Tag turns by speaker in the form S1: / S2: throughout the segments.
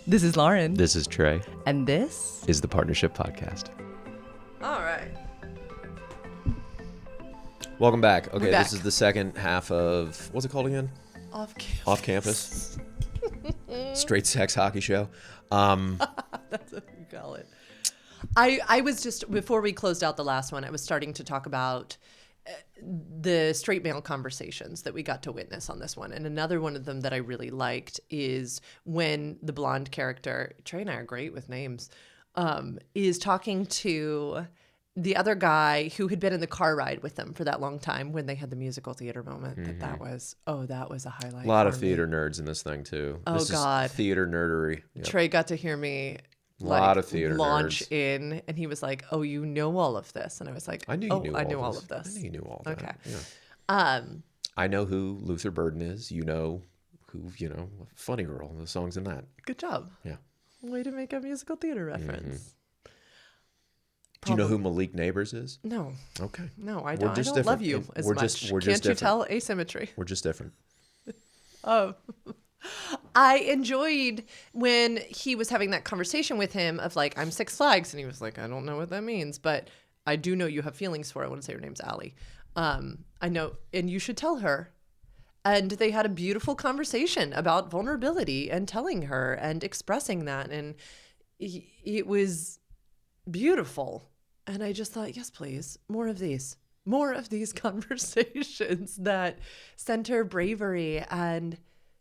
S1: This is Lauren.
S2: This is Trey.
S1: And this
S2: is the Partnership Podcast.
S1: All right.
S2: Welcome back. Okay,
S1: back.
S2: This is the second half of, what's it called again?
S1: Off
S2: Campus. Straight sex hockey show.
S1: That's what we call it. I was just, before we closed out the last one, I was starting to talk about the straight male conversations that we got to witness on this one. And another one of them that I really liked is when the blonde character, Trey and I are great with names, is talking to the other guy who had been in the car ride with them for that long time when they had the musical theater moment.
S2: Mm-hmm.
S1: That was a highlight.
S2: A lot of theater nerds in this thing too.
S1: Oh,
S2: this
S1: God.
S2: Is theater nerdery. Yep.
S1: Trey got to hear me
S2: a lot of theater
S1: launch
S2: nerds.
S1: in, and he was like, "Oh, you know all of this," and I was like,
S2: I knew you knew
S1: I
S2: all
S1: knew
S2: this.
S1: all of this.
S2: I knew you knew all that.
S1: Okay.
S2: Yeah. I know who Luther Burden is. You know who, Funny Girl, the songs in that.
S1: Good job.
S2: Yeah.
S1: Way to make a musical theater reference.
S2: Mm-hmm. Do you know who Malik Neighbors is?
S1: No.
S2: Okay.
S1: No, I don't. I don't love you as much. Can't you tell asymmetry?
S2: We're just different.
S1: Oh. I enjoyed when he was having that conversation with him of like, I'm Six Flags. And he was like, I don't know what that means, but I do know you have feelings for her. I want to say her name's Allie. I know, and you should tell her. And they had a beautiful conversation about vulnerability and telling her and expressing that. And it was beautiful. And I just thought, yes, please, more of these conversations that center bravery. And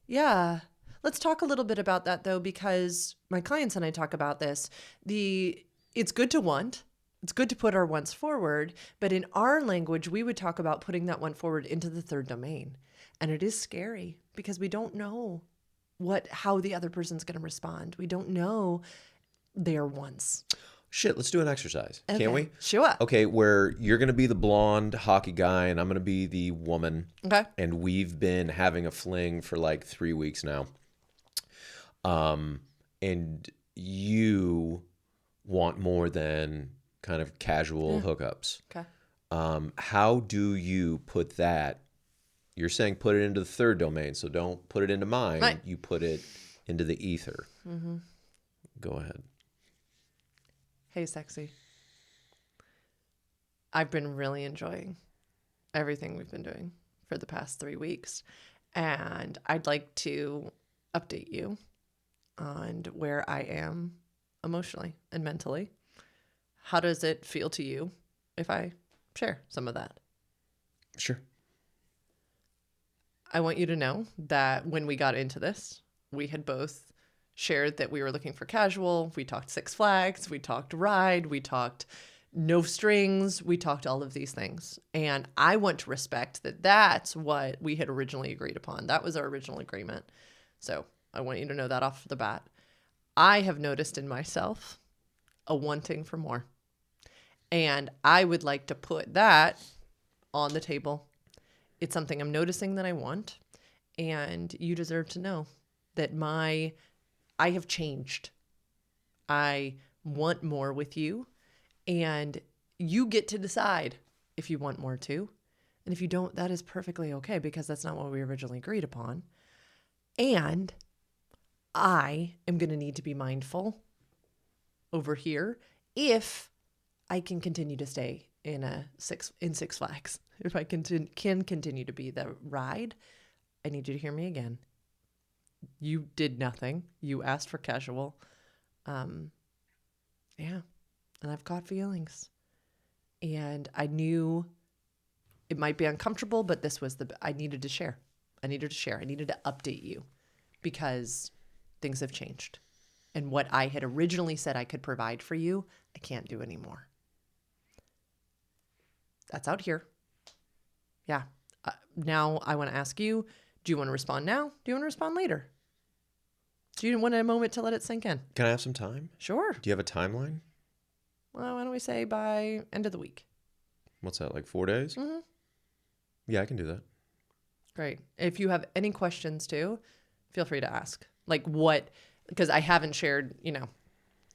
S1: yeah, let's talk a little bit about that though, because my clients and I talk about this. It's good to want. It's good to put our wants forward, but in our language, we would talk about putting that one forward into the third domain. And it is scary because we don't know how the other person's going to respond. We don't know their wants.
S2: Shit, let's do an exercise.
S1: Okay.
S2: Can we?
S1: Sure.
S2: Okay, where you're going to be the blonde hockey guy and I'm going to be the woman.
S1: Okay.
S2: And we've been having a fling for like 3 weeks now. And you want more than kind of casual hookups.
S1: Okay.
S2: How do you put that? You're saying put it into the third domain, so don't put it into mine.
S1: Right.
S2: You put it into the ether.
S1: Mm-hmm.
S2: Go ahead.
S1: Hey, sexy. I've been really enjoying everything we've been doing for the past 3 weeks. And I'd like to update you on where I am emotionally and mentally. How does it feel to you if I share some of that?
S2: Sure.
S1: I want you to know that when we got into this, we had both shared that we were looking for casual. We talked Six Flags. We talked ride. We talked no strings. We talked all of these things. And I want to respect that that's what we had originally agreed upon. That was our original agreement. So I want you to know that off the bat. I have noticed in myself a wanting for more. And I would like to put that on the table. It's something I'm noticing that I want. And you deserve to know that I have changed. I want more with you. And you get to decide if you want more too. And if you don't, that is perfectly okay because that's not what we originally agreed upon. And I am going to need to be mindful over here if I can continue to stay in Six Flags. If I can continue to be the ride, I need you to hear me again. You did nothing. You asked for casual. Yeah. And I've got feelings. And I knew it might be uncomfortable, but I needed to share. I needed to update you because things have changed. And what I had originally said I could provide for you, I can't do anymore. That's out here. Yeah. Now I want to ask you, do you want to respond now? Do you want to respond later? Do you want a moment to let it sink in?
S2: Can I have some time?
S1: Sure.
S2: Do you have a timeline?
S1: Well, why don't we say by end of the week?
S2: What's that, like 4 days?
S1: Mm-hmm.
S2: Yeah, I can do that.
S1: Great. If you have any questions too, feel free to ask. Like what, because I haven't shared,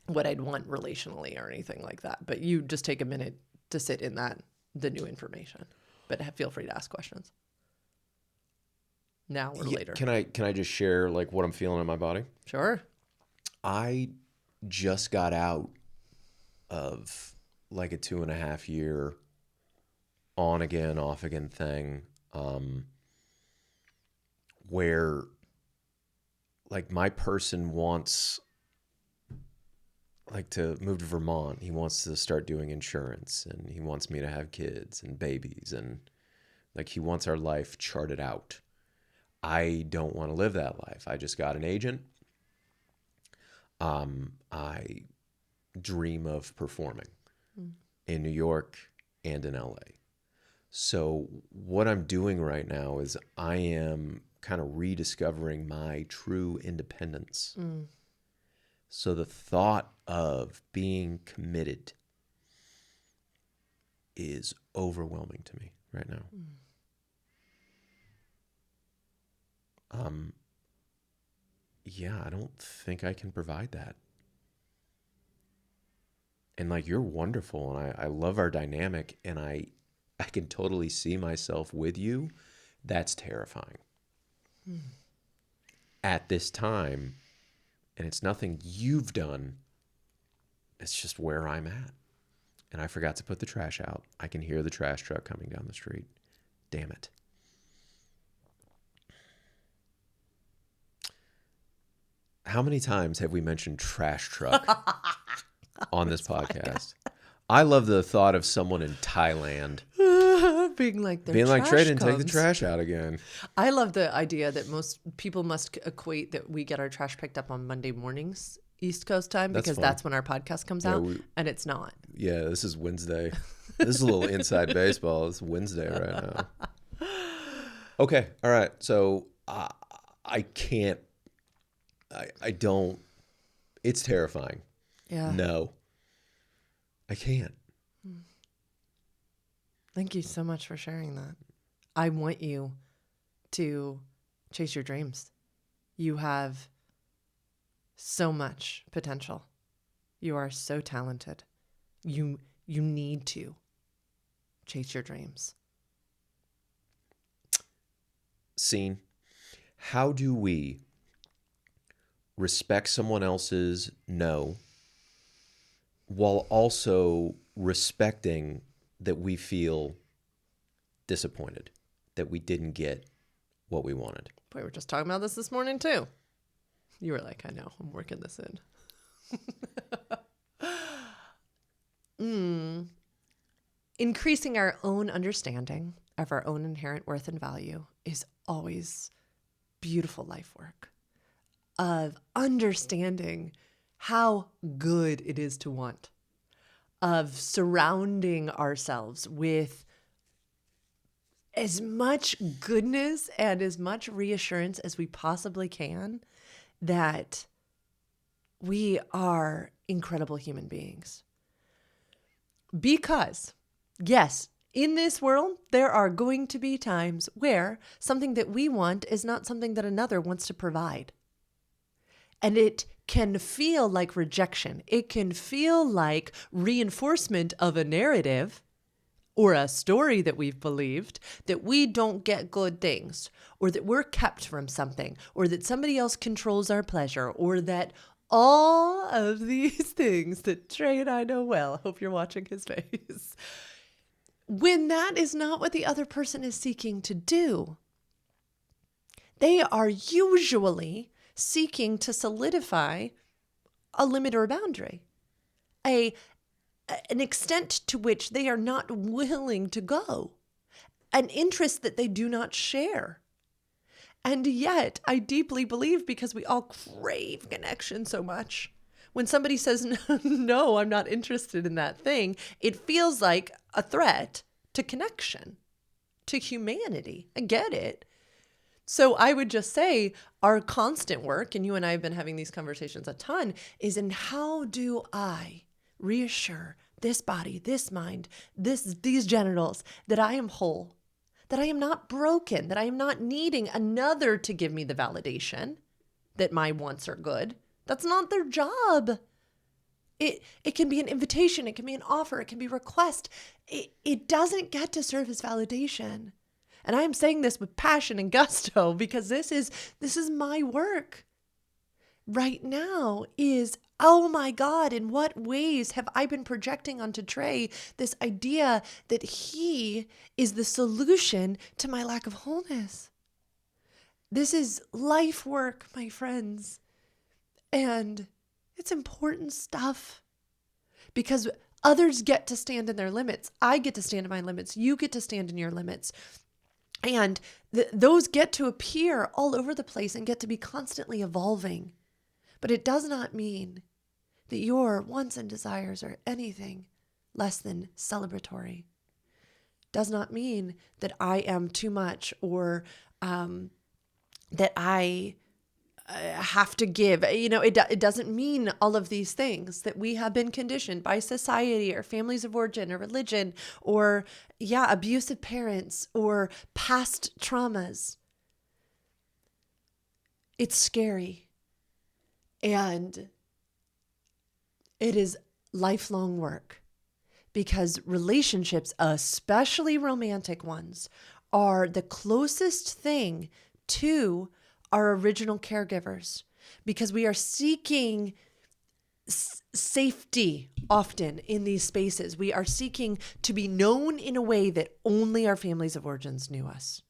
S1: what I'd want relationally or anything like that. But you just take a minute to sit in the new information. But feel free to ask questions. Now or later.
S2: Can I just share like what I'm feeling in my body?
S1: Sure.
S2: I just got out of like a 2.5 year on again, off again thing, where like my person wants like to move to Vermont. He wants to start doing insurance and he wants me to have kids and babies and like he wants our life charted out. I don't want to live that life. I just got an agent. I dream of performing in New York and in LA. So what I'm doing right now is I am kind of rediscovering my true independence. So the thought of being committed is overwhelming to me right now. Yeah, I don't think I can provide that. And like, you're wonderful and I love our dynamic and I can totally see myself with you. That's terrifying. At this time, and it's nothing you've done. It's just where I'm at. And I forgot to put the trash out. I can hear the trash truck coming down the street. Damn it. How many times have we mentioned trash truck on this podcast? I love the thought of someone in Thailand
S1: being like,
S2: Trey didn't take the trash out again.
S1: I love the idea that most people must equate that we get our trash picked up on Monday mornings, East Coast time, because that's when our podcast comes out, and it's not.
S2: Yeah, this is Wednesday. This is a little inside baseball. It's Wednesday right now. Okay, all right. So I can't. I don't. It's terrifying.
S1: Yeah.
S2: No. I can't.
S1: Thank you so much for sharing that. I want you to chase your dreams. You have so much potential. You are so talented. You need to chase your dreams.
S2: Scene. How do we respect someone else's no while also respecting that we feel disappointed, that we didn't get what we wanted?
S1: We were just talking about this morning too. You were like, I know, I'm working this in. Increasing our own understanding of our own inherent worth and value is always beautiful life work. Of understanding how good it is to want. Of surrounding ourselves with as much goodness and as much reassurance as we possibly can that we are incredible human beings. Because, yes, in this world, there are going to be times where something that we want is not something that another wants to provide. And it can feel like rejection. It can feel like reinforcement of a narrative or a story that we've believed that we don't get good things, or that we're kept from something, or that somebody else controls our pleasure, or that all of these things that Trey and I know well. I hope you're watching his face. When that is not what the other person is seeking to do, they are usually seeking to solidify a limit or a boundary, an extent to which they are not willing to go, an interest that they do not share. And yet, I deeply believe, because we all crave connection so much, when somebody says, no, I'm not interested in that thing, it feels like a threat to connection, to humanity. I get it. So I would just say our constant work, and you and I have been having these conversations a ton, is in how do I reassure this body, this mind, these genitals, that I am whole, that I am not broken, that I am not needing another to give me the validation that my wants are good. That's not their job. It can be an invitation, it can be an offer, it can be a request. It doesn't get to serve as validation. And I am saying this with passion and gusto because this is my work. right now is, oh my God, in what ways have I been projecting onto Trey this idea that he is the solution to my lack of wholeness? This is life work, my friends. And it's important stuff because others get to stand in their limits. I get to stand in my limits. You get to stand in your limits. And those get to appear all over the place and get to be constantly evolving. But it does not mean that your wants and desires are anything less than celebratory. Does not mean that I am too much or that I have to give. It doesn't mean all of these things that we have been conditioned by society or families of origin or religion or, abusive parents or past traumas. It's scary. And it is lifelong work because relationships, especially romantic ones, are the closest thing to our original caregivers because we are seeking safety often in these spaces. We are seeking to be known in a way that only our families of origins knew us.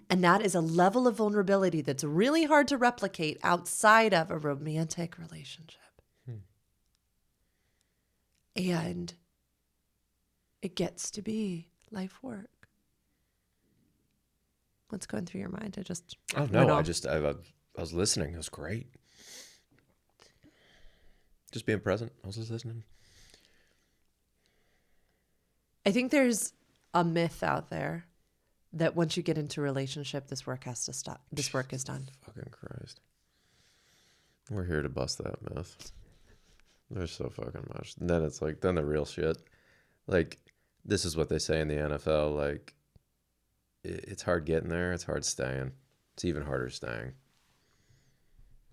S1: And that is a level of vulnerability that's really hard to replicate outside of a romantic relationship. And it gets to be life work. What's going through your mind?
S2: Oh no, I was listening. It was great. Just being present. I was just listening.
S1: I think there's a myth out there that once you get into a relationship, this work has to stop. This work is done.
S2: Fucking Christ. We're here to bust that myth. There's so fucking much. And then it's like, then the real shit. Like, this is what they say in the NFL. Like, it's hard getting there. It's hard staying. It's even harder staying.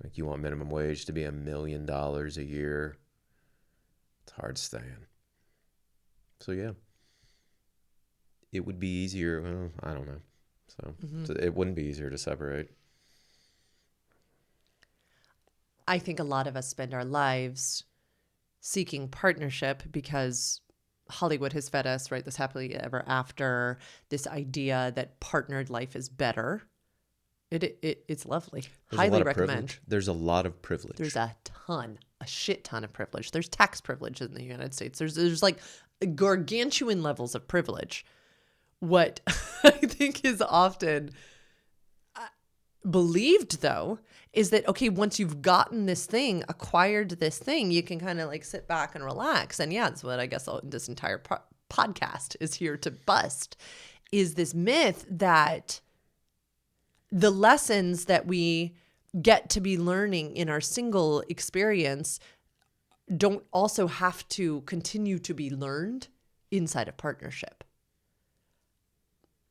S2: Like, you want minimum wage to be $1 million a year. It's hard staying. So, yeah. It would be easier. Well, I don't know. So it wouldn't be easier to separate.
S1: I think a lot of us spend our lives seeking partnership because Hollywood has fed us, right? This happily ever after, this idea that partnered life is better. It's lovely. Highly recommend.
S2: There's a lot of privilege.
S1: There's a shit ton of privilege. There's tax privilege in the United States. There's like gargantuan levels of privilege. What I think is often believed, though, is that, okay, once you've gotten this thing, acquired this thing, you can kind of like sit back and relax. And yeah, that's what I guess this entire podcast is here to bust, is this myth that the lessons that we get to be learning in our single experience don't also have to continue to be learned inside a partnership.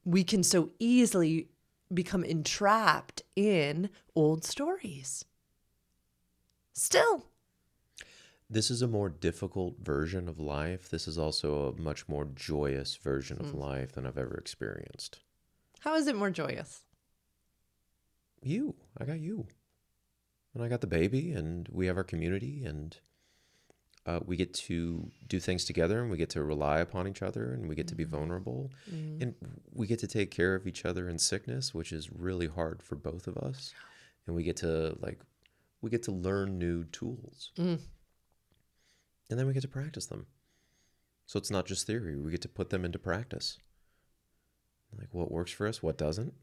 S1: We can so easily become entrapped in old stories. Still.
S2: This is a more difficult version of life. This is also a much more joyous version of life than I've ever experienced.
S1: How is it more joyous?
S2: I got you. And I got the baby, and we have our community, and we get to do things together, and we get to rely upon each other, and we get to be vulnerable, and we get to take care of each other in sickness, which is really hard for both of us. And we get to learn new tools, and then we get to practice them. So it's not just theory; we get to put them into practice. Like what works for us, what doesn't.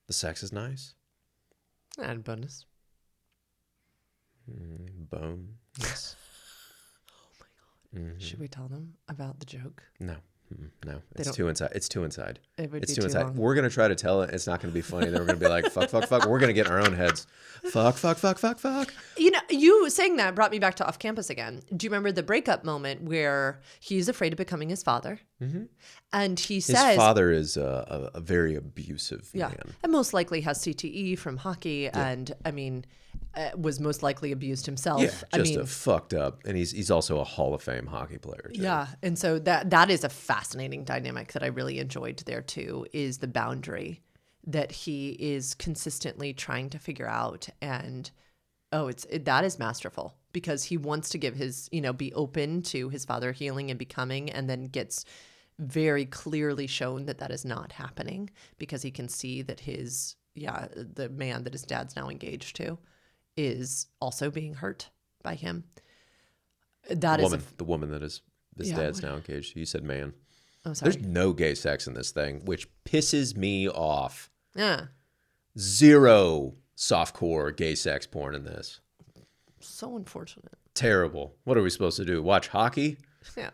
S2: The sex is nice.
S1: And bonus.
S2: Bone. Yes.
S1: Oh my God. Should we tell them about the joke?
S2: No. No. It's too inside. It's too inside.
S1: It's too
S2: inside.
S1: long.
S2: We're going to try to tell it. It's not going to be funny. Then we're going to be like, fuck, fuck, fuck. We're going to get in our own heads. Fuck, fuck, fuck, fuck, fuck.
S1: You saying that brought me back to off campus again. Do you remember the breakup moment where he's afraid of becoming his father? Mm-hmm. And he says...
S2: His father is a very abusive man.
S1: And most likely has CTE from hockey. Yeah. And, I mean... was most likely abused himself.
S2: Yeah, fucked up. And he's also a Hall of Fame hockey player, too.
S1: Yeah, and so that is a fascinating dynamic that I really enjoyed there, too, is the boundary that he is consistently trying to figure out. And that is masterful, because he wants to give his, be open to his father healing and becoming, and then gets very clearly shown that that is not happening, because he can see that the man that his dad's now engaged to is also being hurt by him.
S2: The woman that his
S1: Yeah,
S2: dad's now engaged. You said man.
S1: Oh, sorry.
S2: There's no gay sex in this thing, which pisses me off.
S1: Yeah.
S2: Zero softcore gay sex porn in this.
S1: So unfortunate.
S2: Terrible. What are we supposed to do? Watch hockey?
S1: Yeah.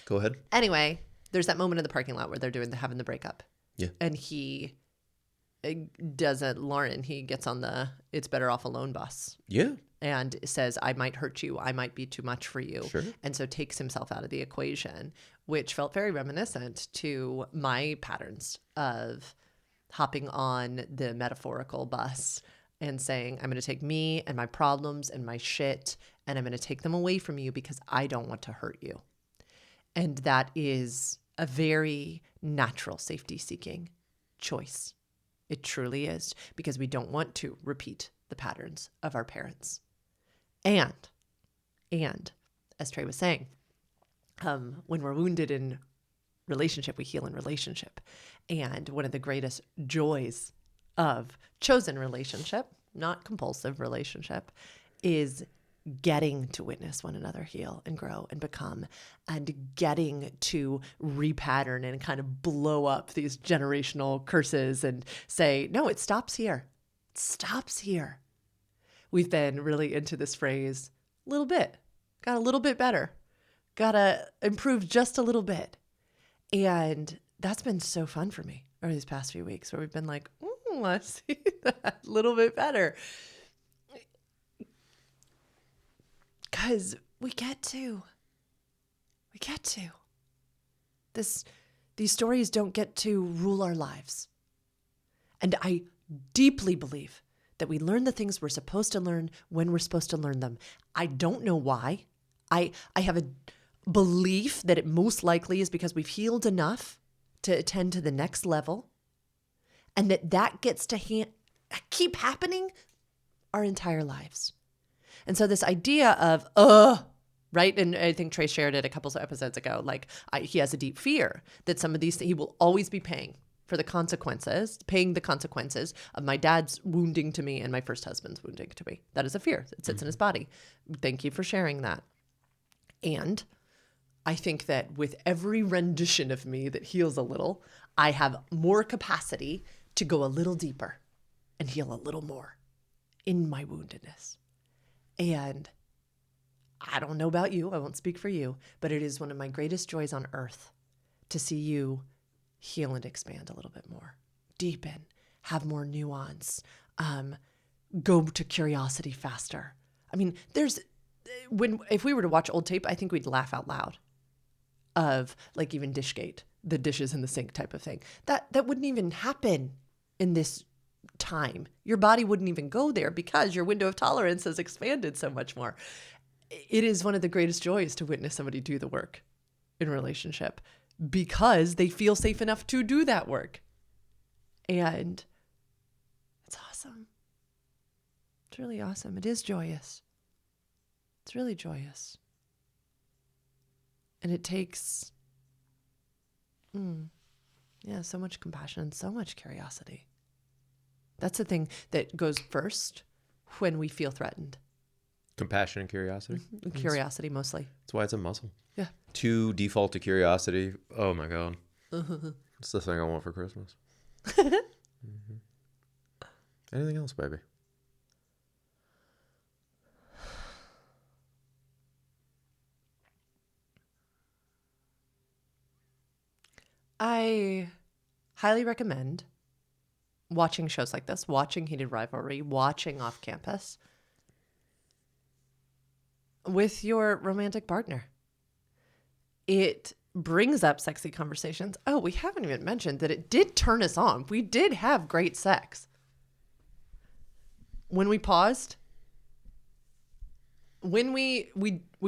S2: Go ahead.
S1: Anyway, there's that moment in the parking lot where they're having the breakup.
S2: Yeah.
S1: And he Lauren, he gets on the it's better off alone bus.
S2: Yeah.
S1: And says, I might hurt you. I might be too much for you.
S2: Sure.
S1: And so takes himself out of the equation, which felt very reminiscent to my patterns of hopping on the metaphorical bus and saying, I'm going to take me and my problems and my shit, and I'm going to take them away from you because I don't want to hurt you. And that is a very natural safety-seeking choice. It truly is, because we don't want to repeat the patterns of our parents. And as Trey was saying, when we're wounded in relationship, we heal in relationship. And one of the greatest joys of chosen relationship, not compulsive relationship, is getting to witness one another heal and grow and become, and getting to repattern and kind of blow up these generational curses and say, no, it stops here. It stops here. We've been really into this phrase, little bit, got a little bit better, got to improve just a little bit. And that's been so fun for me over these past few weeks, where we've been like, I see that a little bit better. Because we get to. These stories don't get to rule our lives. And I deeply believe that we learn the things we're supposed to learn when we're supposed to learn them. I don't know why. I have a belief that it most likely is because we've healed enough to attend to the next level, and that gets to keep happening our entire lives. And so this idea of, right? And I think Trey shared it a couple of episodes ago. Like, he has a deep fear that some of these, he will always be paying the consequences of my dad's wounding to me and my first husband's wounding to me. That is a fear that sits in his body. Thank you for sharing that. And I think that with every rendition of me that heals a little, I have more capacity to go a little deeper and heal a little more in my woundedness. And I don't know about you, I won't speak for you, but it is one of my greatest joys on earth to see you heal and expand a little bit more, deepen, have more nuance, go to curiosity faster. I mean, if we were to watch old tape, I think we'd laugh out loud of, like, even Dishgate, the dishes in the sink type of thing. That wouldn't even happen in this time. Your body wouldn't even go there because your window of tolerance has expanded so much more. It is one of the greatest joys to witness somebody do the work in relationship, because they feel safe enough to do that work. And it's awesome. It's really awesome. It is joyous. It's really joyous. And it takes, so much compassion, so much curiosity. That's the thing that goes first when we feel threatened.
S2: Compassion and curiosity?
S1: Mm-hmm. Curiosity mostly.
S2: That's why it's a muscle.
S1: Yeah.
S2: To default to curiosity. Oh my God. It's the thing I want for Christmas. Anything else, baby?
S1: I highly recommend watching shows like this, watching Heated Rivalry, watching Off Campus with your romantic partner. It brings up sexy conversations. Oh, we haven't even mentioned that it did turn us on. We did have great sex. When we paused, we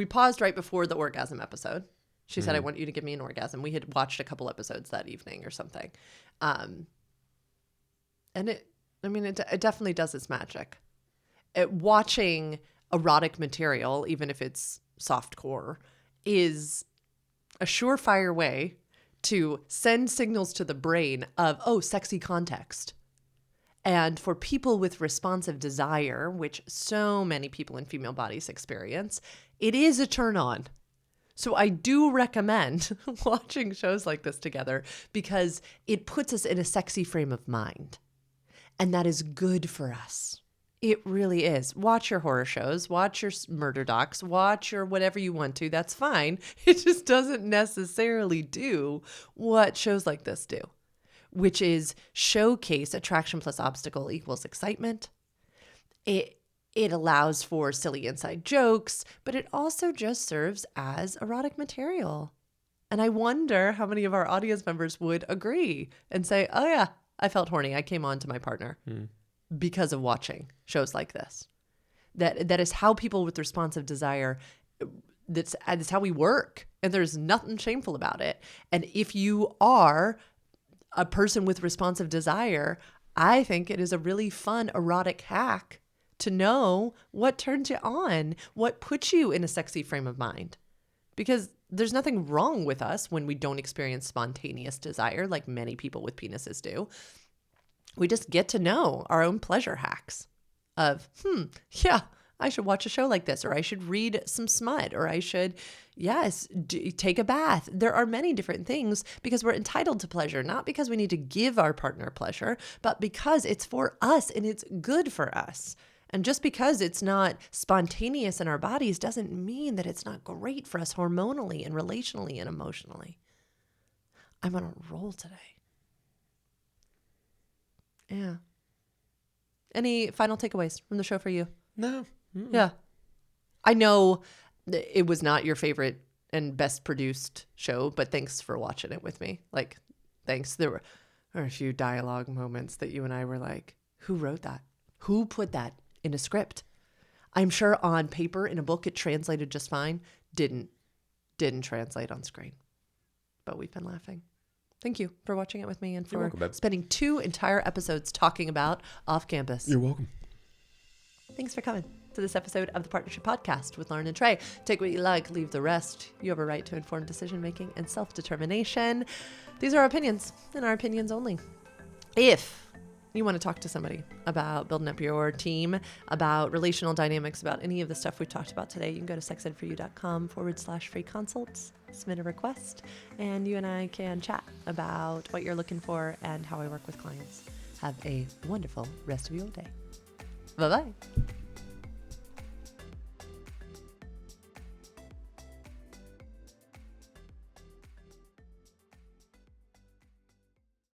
S1: paused right before the orgasm episode. She said, I want you to give me an orgasm. We had watched a couple episodes that evening or something. And it definitely does its magic. Watching erotic material, even if it's softcore, is a surefire way to send signals to the brain of, oh, sexy context. And for people with responsive desire, which so many people in female bodies experience, it is a turn on. So I do recommend watching shows like this together because it puts us in a sexy frame of mind. And that is good for us. It really is. Watch your horror shows, watch your murder docs, watch your whatever you want to. That's fine. It just doesn't necessarily do what shows like this do, which is showcase attraction plus obstacle equals excitement. It allows for silly inside jokes, but it also just serves as erotic material. And I wonder how many of our audience members would agree and say, oh yeah, I felt horny. I came on to my partner because of watching shows like this. That is how people with responsive desire, that's how we work. And there's nothing shameful about it. And if you are a person with responsive desire, I think it is a really fun erotic hack to know what turns you on, what puts you in a sexy frame of mind. Because there's nothing wrong with us when we don't experience spontaneous desire like many people with penises do. We just get to know our own pleasure hacks of, yeah, I should watch a show like this, or I should read some smut, or I should, take a bath. There are many different things because we're entitled to pleasure, not because we need to give our partner pleasure, but because it's for us and it's good for us. And just because it's not spontaneous in our bodies doesn't mean that it's not great for us hormonally and relationally and emotionally. I'm on a roll today. Yeah. Any final takeaways from the show for you?
S2: No.
S1: Yeah. I know it was not your favorite and best produced show, but thanks for watching it with me. Like, thanks. There were a few dialogue moments that you and I were like, who wrote that? Who put that in a script? I'm sure on paper in a book it translated just fine. Didn't translate on screen. But we've been laughing. Thank you for watching it with me and for spending 2 entire episodes talking about Off Campus.
S2: You're welcome.
S1: Thanks for coming to this episode of the Partnership Podcast with Lauren and Trey. Take what you like, leave the rest. You have a right to informed decision-making and self-determination. These are our opinions and our opinions only. If you want to talk to somebody about building up your team, about relational dynamics, about any of the stuff we talked about today, you can go to sexedforyou.com/free consults, submit a request, and you and I can chat about what you're looking for and how I work with clients. Have a wonderful rest of your day. Bye-bye.